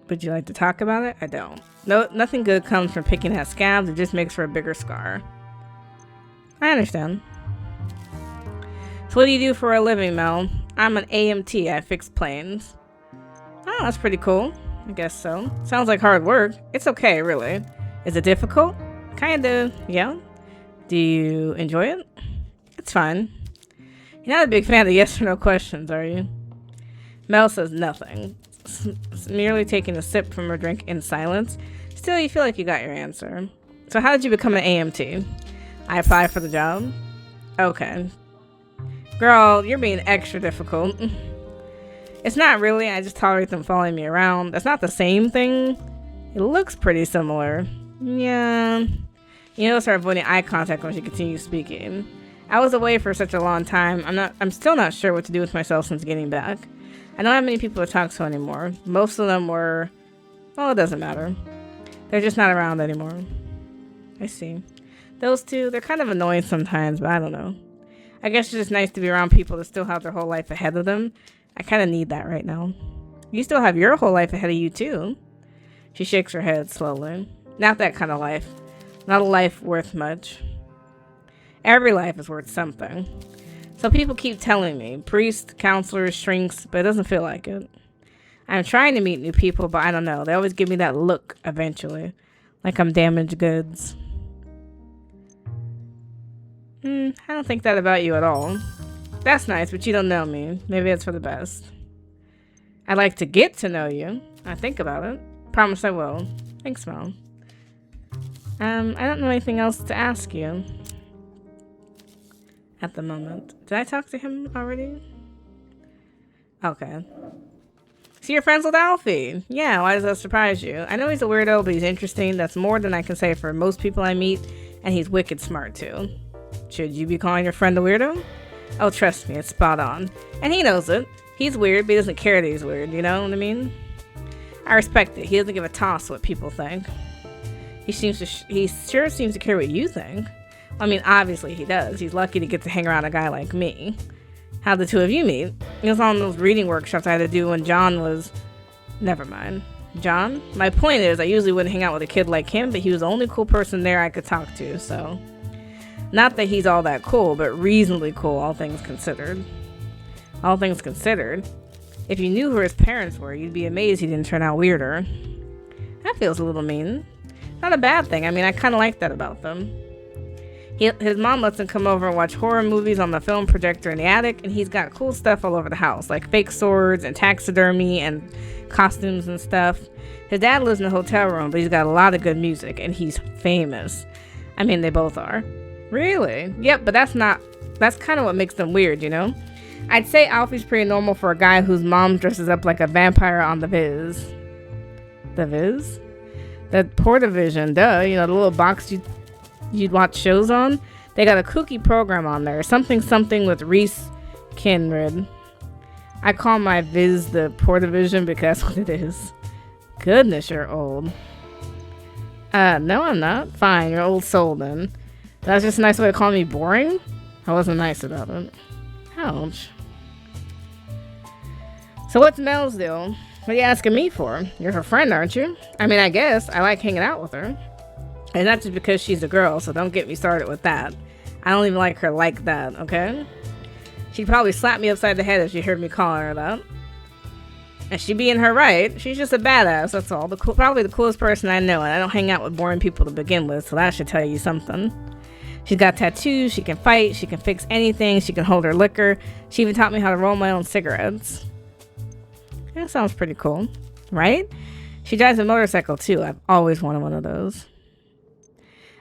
Would you like to talk about it? I don't. No, nothing good comes from picking at scabs. It just makes for a bigger scar. I understand. So what do you do for a living, Mel? I'm an AMT. I fix planes. Oh, that's pretty cool. I guess so. Sounds like hard work. It's okay, really. Is it difficult? Kinda, yeah. Do you enjoy it? It's fine. You're not a big fan of yes or no questions, are you? Mel says nothing, merely taking a sip from her drink in silence. Still, you feel like you got your answer. So how did you become an AMT? I applied for the job. Okay. Girl, you're being extra difficult. It's not really, I just tolerate them following me around. That's not the same thing. It looks pretty similar. Yeah. You notice her avoiding eye contact when she continues speaking. I was away for such a long time. I'm still not sure what to do with myself since getting back. I don't have many people to talk to anymore. Most of them were, well, it doesn't matter. They're just not around anymore. I see. Those two, they're kind of annoying sometimes, but I don't know. I guess it's just nice to be around people that still have their whole life ahead of them. I kind of need that right now. You still have your whole life ahead of you, too. She shakes her head slowly. Not that kind of life. Not a life worth much. Every life is worth something. So people keep telling me. Priests, counselors, shrinks, but it doesn't feel like it. I'm trying to meet new people, but I don't know. They always give me that look eventually. Like I'm damaged goods. I don't think that about you at all. That's nice, but you don't know me. Maybe it's for the best. I'd like to get to know you. I think about it. Promise I will. Thanks, Mel. I don't know anything else to ask you. At the moment. Did I talk to him already? Okay. So you're friends with Alfie? Yeah, why does that surprise you? I know he's a weirdo, but he's interesting. That's more than I can say for most people I meet, and he's wicked smart too. Should you be calling your friend a weirdo? Oh, trust me, it's spot on. And he knows it. He's weird, but he doesn't care that he's weird, you know what I mean? I respect it. He doesn't give a toss what people think. He sure seems to care what you think. I mean, obviously he does. He's lucky to get to hang around a guy like me. How'd the two of you meet? It was on those reading workshops I had to do when John was... Never mind. John? My point is, I usually wouldn't hang out with a kid like him, but he was the only cool person there I could talk to, so... Not that he's all that cool, but reasonably cool, all things considered. All things considered. If you knew who his parents were, you'd be amazed he didn't turn out weirder. That feels a little mean. Not a bad thing. I mean, I kind of like that about them. His mom lets him come over and watch horror movies on the film projector in the attic, and he's got cool stuff all over the house, like fake swords and taxidermy and costumes and stuff. His dad lives in a hotel room, but he's got a lot of good music, and he's famous. I mean, they both are. Really? Yep, but that's kind of what makes them weird, you know? I'd say Alfie's pretty normal for a guy whose mom dresses up like a vampire on The Viz. The Viz? The Portavision, duh, you know, the little box you'd watch shows on. They got a kooky program on there, something with Reese Kinrid. I call my Viz the Portavision because that's what it is. Goodness, you're old. No, I'm not. Fine, you're old soul then. That's just a nice way to call me boring? I wasn't nice about it. Ouch. So what's Mel's deal? What are you asking me for? You're her friend, aren't you? I mean, I guess. I like hanging out with her. And not just because she's a girl, so don't get me started with that. I don't even like her like that, okay? She'd probably slap me upside the head if she heard me calling her that. And she'd be in her right. She's just a badass, that's all. Probably the coolest person I know, and I don't hang out with boring people to begin with, so that should tell you something. She's got tattoos, she can fight, she can fix anything, she can hold her liquor. She even taught me how to roll my own cigarettes. That sounds pretty cool, right? She drives a motorcycle too. I've always wanted one of those.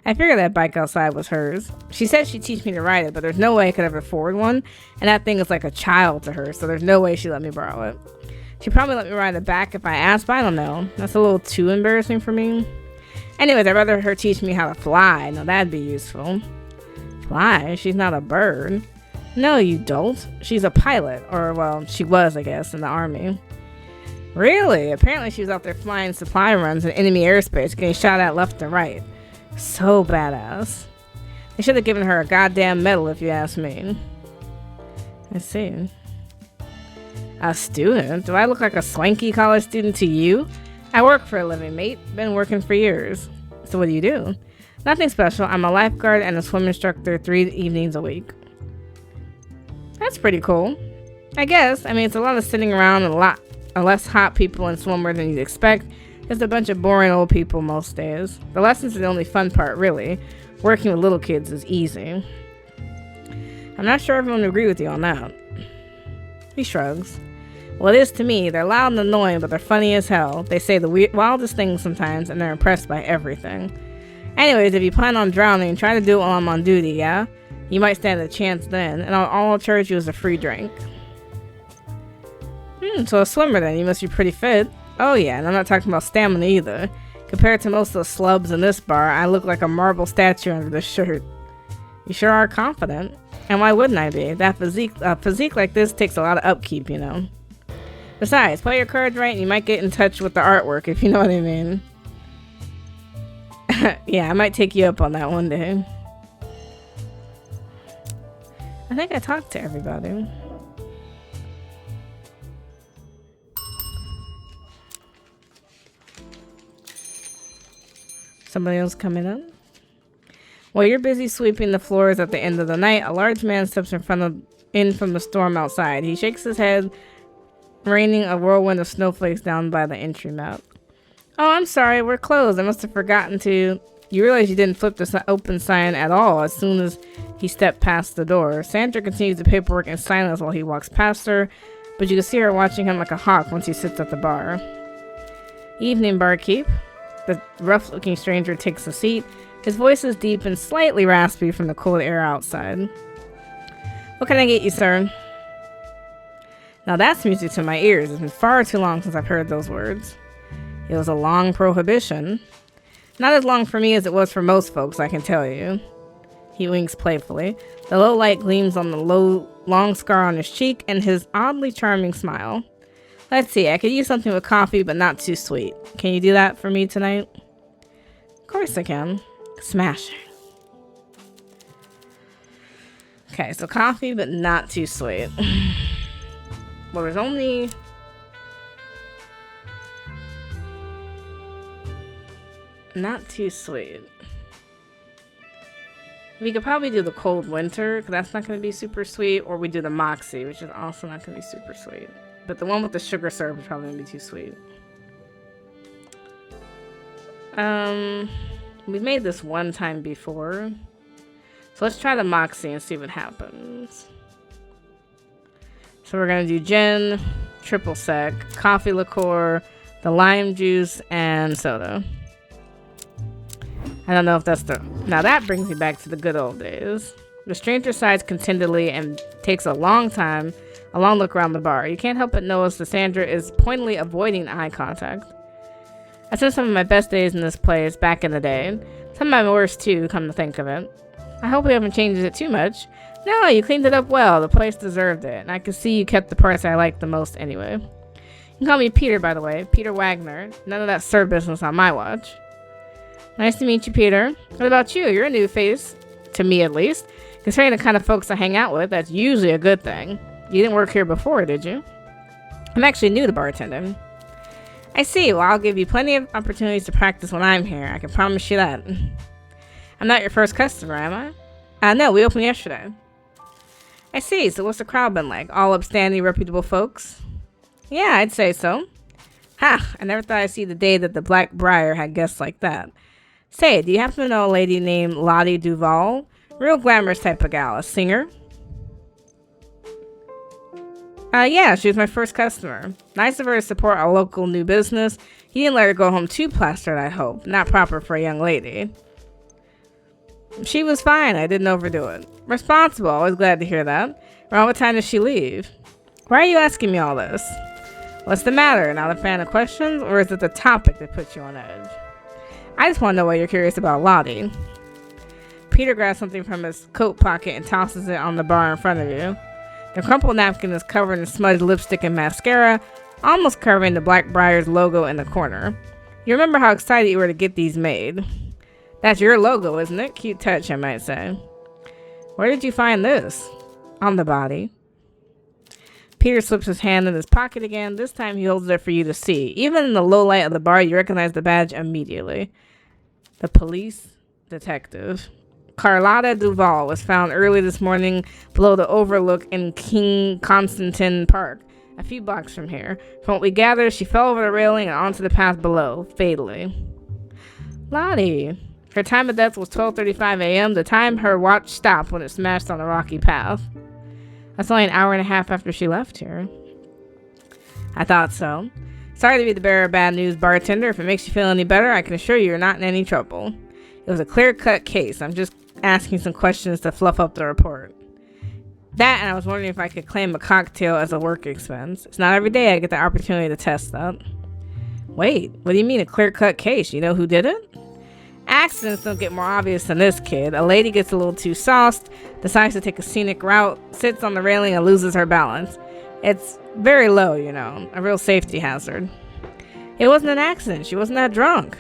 I figured that bike outside was hers. She said she'd teach me to ride it, but there's no way I could ever afford one, and that thing is like a child to her, so there's no way she'd let me borrow it. She'd probably let me ride it back if I asked, but I don't know. That's a little too embarrassing for me. Anyways, I'd rather her teach me how to fly. Now that'd be useful. Fly? She's not a bird. No, you don't. She's a pilot. Or, well, she was, I guess, in the army. Really? Apparently she was out there flying supply runs in enemy airspace, getting shot at left and right. So badass. They should have given her a goddamn medal if you ask me. I see. A student? Do I look like a swanky college student to you? I work for a living, mate. Been working for years. So what do you do? Nothing special. I'm a lifeguard and a swim instructor 3 evenings a week. That's pretty cool. I guess. I mean, it's a lot of sitting around and a lot of less hot people in swimwear than you'd expect. Just a bunch of boring old people most days. The lessons are the only fun part, really. Working with little kids is easy. I'm not sure everyone would agree with you on that. He shrugs. Well, it is to me. They're loud and annoying, but they're funny as hell. They say the wildest things sometimes, and they're impressed by everything. Anyways, if you plan on drowning, try to do it while I'm on duty, yeah? You might stand a chance then, and all I'll charge you is a free drink. So a swimmer then. You must be pretty fit. Oh yeah, and I'm not talking about stamina either. Compared to most of the slubs in this bar, I look like a marble statue under this shirt. You sure are confident. And why wouldn't I be? That physique like this takes a lot of upkeep, you know. Besides, play your cards right and you might get in touch with the artwork, if you know what I mean. Yeah, I might take you up on that one day. I think I talked to everybody. Somebody else coming in? While you're busy sweeping the floors at the end of the night, a large man steps in from the storm outside. He shakes his head, raining a whirlwind of snowflakes down by the entry map. Oh, I'm sorry, we're closed. I must have forgotten to... You realize you didn't flip the open sign at all as soon as he stepped past the door. Sandra continues the paperwork in silence while he walks past her, but you can see her watching him like a hawk once he sits at the bar. Evening, barkeep. The rough-looking stranger takes a seat. His voice is deep and slightly raspy from the cold air outside. What can I get you, sir? Now that's music to my ears. It's been far too long since I've heard those words. It was a long prohibition. Not as long for me as it was for most folks, I can tell you. He winks playfully. The low light gleams on the long scar on his cheek and his oddly charming smile. Let's see, I could use something with coffee, but not too sweet. Can you do that for me tonight? Of course I can. Smash. Okay, so coffee, but not too sweet. Well, there's only... Not too sweet. We could probably do the cold winter, because that's not going to be super sweet, or we do the Moxie, which is also not going to be super sweet. But the one with the sugar syrup is probably going to be too sweet. We've made this one time before. So let's try the Moxie and see what happens. So we're going to do gin, triple sec, coffee liqueur, the lime juice, and soda. I don't know if that's the... Now that brings me back to the good old days. The stranger sighs contentedly and takes a long look around the bar. You can't help but notice that Sandra is pointedly avoiding eye contact. I spent some of my best days in this place back in the day. Some of my worst too, come to think of it. I hope we haven't changed it too much. No, you cleaned it up well. The place deserved it. And I can see you kept the parts I liked the most anyway. You can call me Peter, by the way. Peter Wagner. None of that sir business on my watch. Nice to meet you, Peter. What about you? You're a new face. To me, at least. Considering the kind of folks I hang out with, that's usually a good thing. You didn't work here before, did you? I'm actually new to bartending. I see. Well, I'll give you plenty of opportunities to practice when I'm here. I can promise you that. I'm not your first customer, am I? No, we opened yesterday. I see. So what's the crowd been like? All upstanding, reputable folks? Yeah, I'd say so. Ha! I never thought I'd see the day that the Black Briar had guests like that. Say, do you happen to know a lady named Lottie Duval? Real glamorous type of gal. A singer? Yeah, she was my first customer. Nice of her to support our local new business. He didn't let her go home too plastered, I hope. Not proper for a young lady. She was fine. I didn't overdo it. Responsible. Always glad to hear that. Around what time does she leave? Why are you asking me all this? What's the matter? Not a fan of questions? Or is it the topic that puts you on edge? I just want to know why you're curious about Lottie. Peter grabs something from his coat pocket and tosses it on the bar in front of you. The crumpled napkin is covered in smudged lipstick and mascara, almost covering the Blackbriar's logo in the corner. You remember how excited you were to get these made. That's your logo, isn't it? Cute touch, I might say. Where did you find this? On the body. Peter slips his hand in his pocket again. This time he holds it for you to see. Even in the low light of the bar, you recognize the badge immediately. The police detective. Carlotta Duval was found early this morning below the overlook in King Constantine Park, a few blocks from here. From what we gather, she fell over the railing and onto the path below, fatally. Lottie. Her time of death was 12:35 a.m., the time her watch stopped when it smashed on the rocky path. That's only an hour and a half after she left here. I thought so. Sorry to be the bearer of bad news, bartender. If it makes you feel any better, I can assure you you're not in any trouble. It was a clear-cut case. I'm just asking some questions to fluff up the report. That, and I was wondering if I could claim a cocktail as a work expense. It's not every day I get the opportunity to test that. Wait, what do you mean a clear-cut case? You know who did it? Accidents don't get more obvious than this, kid. A lady gets a little too sauced, decides to take a scenic route, sits on the railing and loses her balance. It's very low, you know, a real safety hazard. It wasn't an accident. She wasn't that drunk.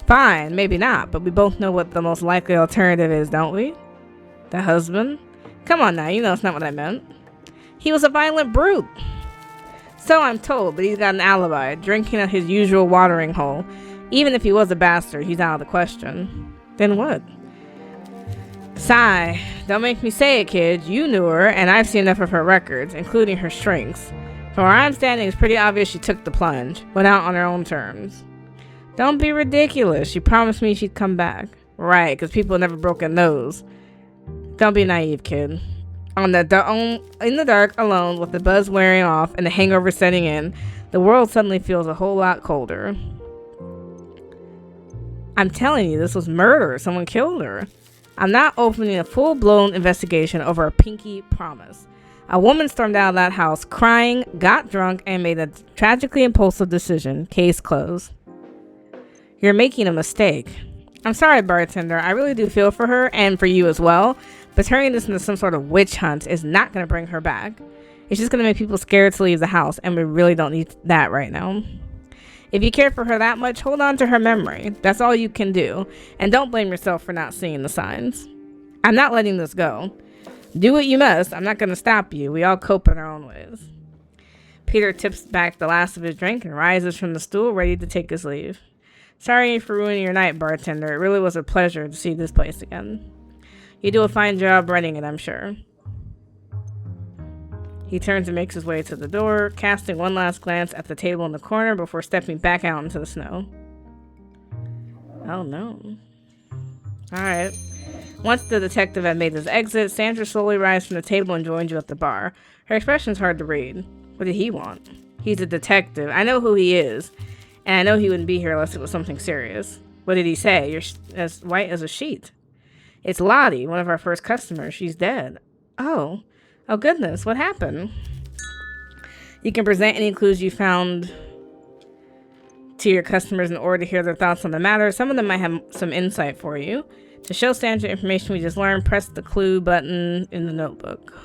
Fine, maybe not, but we both know what the most likely alternative is, don't we? The husband? Come on now, you know it's not what I meant. He was a violent brute. So I'm told, but he's got an alibi, drinking at his usual watering hole. Even if he was a bastard, he's out of the question. Then what? Sigh. Don't make me say it, kid. You knew her, and I've seen enough of her records, including her strengths. From where I'm standing, it's pretty obvious she took the plunge, went out on her own terms. Don't be ridiculous. She promised me she'd come back. Right, because people never broken those. Don't be naive, kid. In the dark, alone, with the buzz wearing off and the hangover setting in, the world suddenly feels a whole lot colder. I'm telling you, this was murder. Someone killed her. I'm not opening a full-blown investigation over a pinky promise. A woman stormed out of that house crying, got drunk, and made a tragically impulsive decision. Case closed. You're making a mistake. I'm sorry, bartender. I really do feel for her, and for you as well. But turning this into some sort of witch hunt is not going to bring her back. It's just going to make people scared to leave the house, and we really don't need that right now. If you care for her that much, hold on to her memory. That's all you can do. And don't blame yourself for not seeing the signs. I'm not letting this go. Do what you must. I'm not going to stop you. We all cope in our own ways. Peter tips back the last of his drink and rises from the stool, ready to take his leave. Sorry for ruining your night, bartender. It really was a pleasure to see this place again. You do a fine job running it, I'm sure. He turns and makes his way to the door, casting one last glance at the table in the corner before stepping back out into the snow. Oh no. Alright. Once the detective had made his exit, Sandra slowly rises from the table and joins you at the bar. Her expression's hard to read. What did he want? He's a detective. I know who he is, and I know he wouldn't be here unless it was something serious. What did he say? You're as white as a sheet. It's Lottie, one of our first customers. She's dead. Oh. Oh goodness, what happened? You can present any clues you found to your customers in order to hear their thoughts on the matter. Some of them might have some insight for you. To show Sandra information we just learned, press the clue button in the notebook.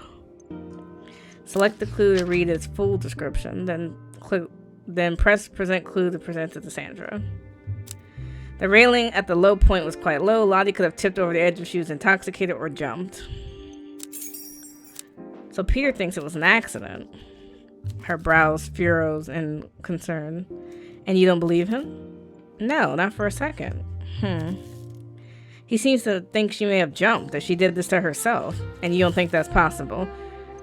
Select the clue to read its full description, then press present clue to present it to Sandra. The railing at the low point was quite low. Lottie could have tipped over the edge if she was intoxicated or jumped. So Peter thinks it was an accident. Her brows furrows in concern. And you don't believe him? No, not for a second. He seems to think she may have jumped, that she did this to herself. And you don't think that's possible?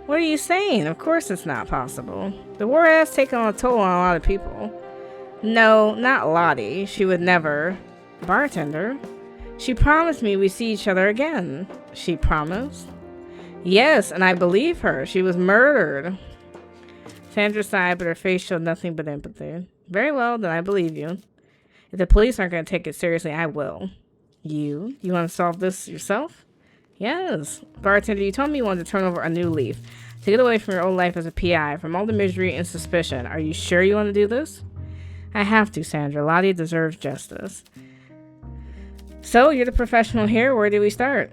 What are you saying? Of course it's not possible. The war has taken a toll on a lot of people. No, not Lottie. She would never. Bartender? She promised me we'd see each other again. She promised? Yes, and I believe her. She was murdered. Sandra sighed, but her face showed nothing but empathy. Very well, then I believe you. If the police aren't going to take it seriously, I will. You? You want to solve this yourself? Yes. Bartender, you told me you wanted to turn over a new leaf. To get away from your old life as a PI, from all the misery and suspicion. Are you sure you want to do this? I have to, Sandra. Lottie deserves justice. So, you're the professional here. Where do we start?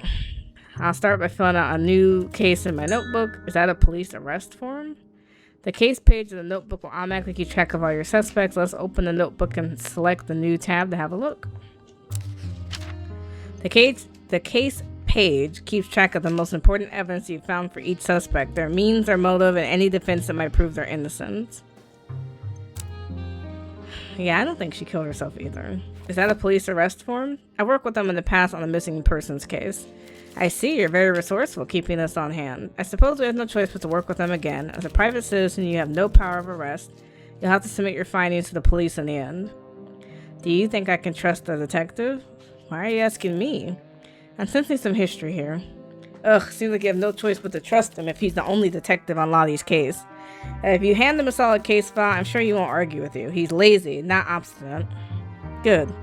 I'll start by filling out a new case in my notebook. Is that a police arrest form? The case page of the notebook will automatically keep track of all your suspects. Let's open the notebook and select the new tab to have a look. The case page keeps track of the most important evidence you've found for each suspect, their means, their motive, and any defense that might prove their innocence. Yeah, I don't think she killed herself either. Is that a police arrest form? I worked with them in the past on a missing persons case. I see, you're very resourceful, keeping this on hand. I suppose we have no choice but to work with them again. As a private citizen, you have no power of arrest. You'll have to submit your findings to the police in the end. Do you think I can trust the detective? Why are you asking me? I'm sensing some history here. Ugh, seems like you have no choice but to trust him if he's the only detective on Lottie's case. If you hand him a solid case file, I'm sure he won't argue with you. He's lazy, not obstinate. Good.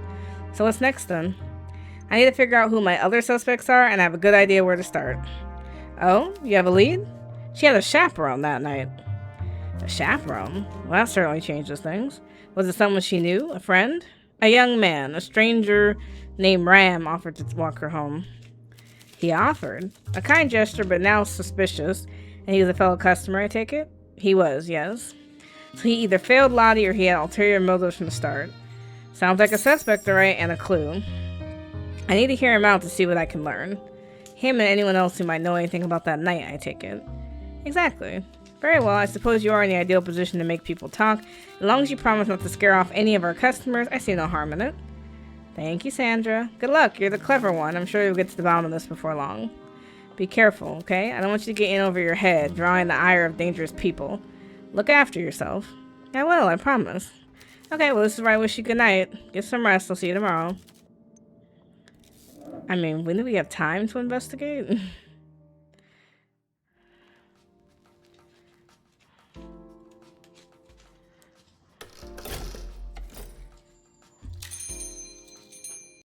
So what's next then? I need to figure out who my other suspects are, and I have a good idea where to start. Oh, you have a lead? She had a chaperone that night. A chaperone? Well, that certainly changes things. Was it someone she knew? A friend? A young man, a stranger named Ram, offered to walk her home. He offered? A kind gesture, but now suspicious. And he was a fellow customer, I take it? He was, yes. So he either failed Lottie or he had ulterior motives from the start. Sounds like a suspect, alright, and a clue. I need to hear him out to see what I can learn. Him and anyone else who might know anything about that night, I take it. Exactly. Very well, I suppose you are in the ideal position to make people talk. As long as you promise not to scare off any of our customers, I see no harm in it. Thank you, Sandra. Good luck, you're the clever one. I'm sure you'll get to the bottom of this before long. Be careful, okay? I don't want you to get in over your head, drawing the ire of dangerous people. Look after yourself. I will, I promise. Okay, well, this is where I wish you good night. Get some rest, I'll see you tomorrow. I mean, when do we have time to investigate?